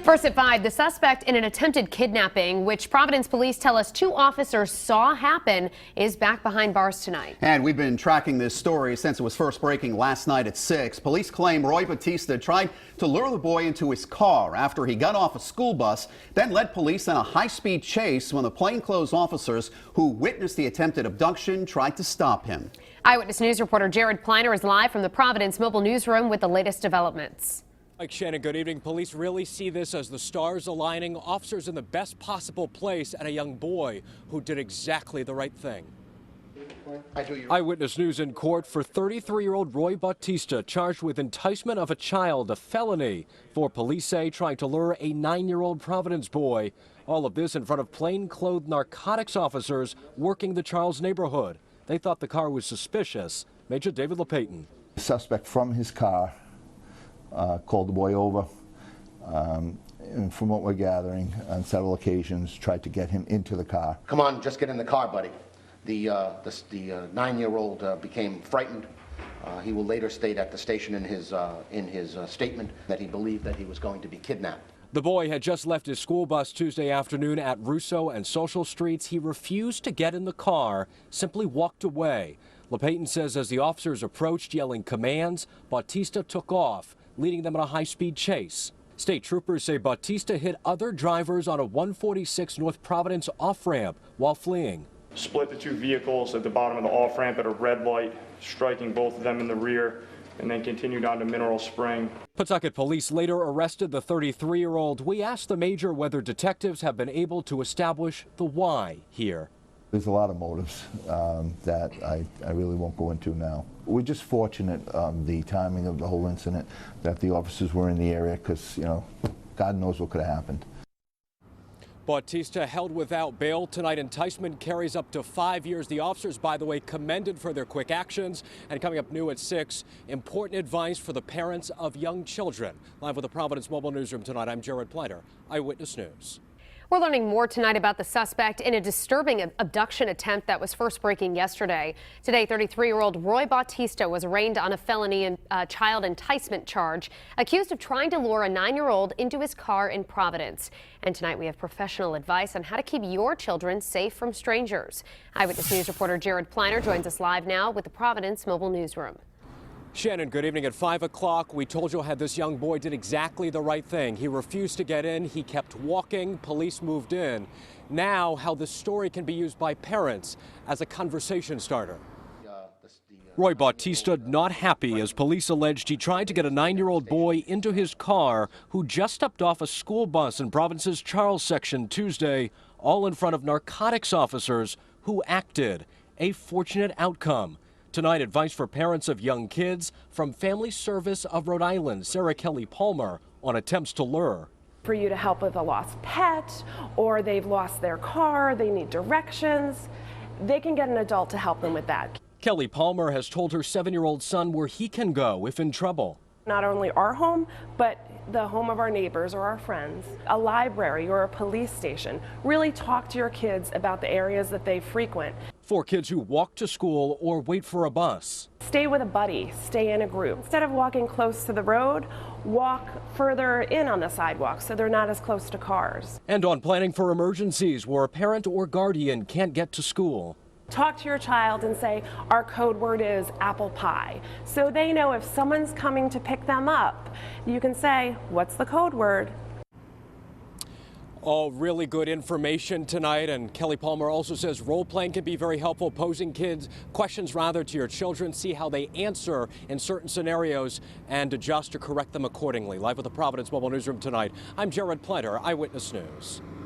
First at 5, the suspect in an attempted kidnapping, which Providence police tell us 2 officers saw happen, is back behind bars tonight. And we've been tracking this story since it was first breaking last night at 6. Police claim Roy Bautista tried to lure the boy into his car after he got off a school bus, then led police on a high-speed chase when the plainclothes officers who witnessed the attempted abduction tried to stop him. Eyewitness News reporter Jared Pliner is live from the Providence mobile newsroom with the latest developments. Mike Shannon, good evening. Police really see this as the stars aligning, officers in the best possible place, and a young boy who did exactly the right thing. Eyewitness News in court for 33-year-old Roy Bautista, charged with enticement of a child, a felony, for police say trying to lure a 9-year-old Providence boy. All of this in front of plainclothes narcotics officers working the Charles neighborhood. They thought the car was suspicious. Major David LePayton. The suspect from his car called the boy over, and from what we're gathering, on several occasions tried to get him into the car. Come on, just get in the car, buddy. The 9-year-old became frightened. He will later state at the station in his statement that he believed that he was going to be kidnapped. The boy had just left his school bus Tuesday afternoon at Russo and Social Streets. He refused to get in the car, simply walked away. LePayton says as the officers approached yelling commands, Bautista took off, leading them in a high-speed chase. State troopers say Bautista hit other drivers on a 146 North Providence off-ramp while fleeing. Split the 2 vehicles at the bottom of the off-ramp at a red light, striking both of them in the rear, and then continued on to Mineral Spring. Pawtucket police later arrested the 33-year-old. We asked the major whether detectives have been able to establish the why here. There's a lot of motives that I really won't go into now. We're just fortunate the timing of the whole incident, that the officers were in the area, because, you know, God knows what could have happened. Bautista held without bail tonight. Enticement carries up to 5 years. The officers, by the way, commended for their quick actions. And coming up new at 6, important advice for the parents of young children. Live with the Providence Mobile Newsroom tonight, I'm Jared Pliner, Eyewitness News. We're learning more tonight about the suspect in a disturbing abduction attempt that was first breaking yesterday. Today, 33-year-old Roy Bautista was arraigned on a felony and child enticement charge, accused of trying to lure a 9-year-old into his car in Providence. And tonight we have professional advice on how to keep your children safe from strangers. Eyewitness News reporter Jared Pliner joins us live now with the Providence Mobile Newsroom. Shannon, good evening. At 5 o'clock, we told you how this young boy did exactly the right thing. He refused to get in. He kept walking. Police moved in. Now, how this story can be used by parents as a conversation starter. Roy Bautista not happy as police alleged he tried to get a 9-year-old boy into his car who just stepped off a school bus in Providence's Charles section Tuesday, all in front of narcotics officers who acted. A fortunate outcome. Tonight, advice for parents of young kids from Family Service of Rhode Island, Sarah Kelly Palmer, on attempts to lure. For you to help with a lost pet, or they've lost their car, they need directions, they can get an adult to help them with that. Kelly Palmer has told her 7-year-old son where he can go if in trouble. Not only our home, but the home of our neighbors or our friends, a library or a police station. Really talk to your kids about the areas that they frequent. For kids who walk to school or wait for a bus. Stay with a buddy, stay in a group. Instead of walking close to the road, walk further in on the sidewalk so they're not as close to cars. And on planning for emergencies where a parent or guardian can't get to school. Talk to your child and say, our code word is apple pie. So they know if someone's coming to pick them up, you can say, what's the code word? All really good information tonight, and Kelly Palmer also says role-playing can be very helpful, posing questions rather to your children, see how they answer in certain scenarios and adjust or correct them accordingly. Live with the Providence Mobile Newsroom tonight, I'm Jared Pliner, Eyewitness News.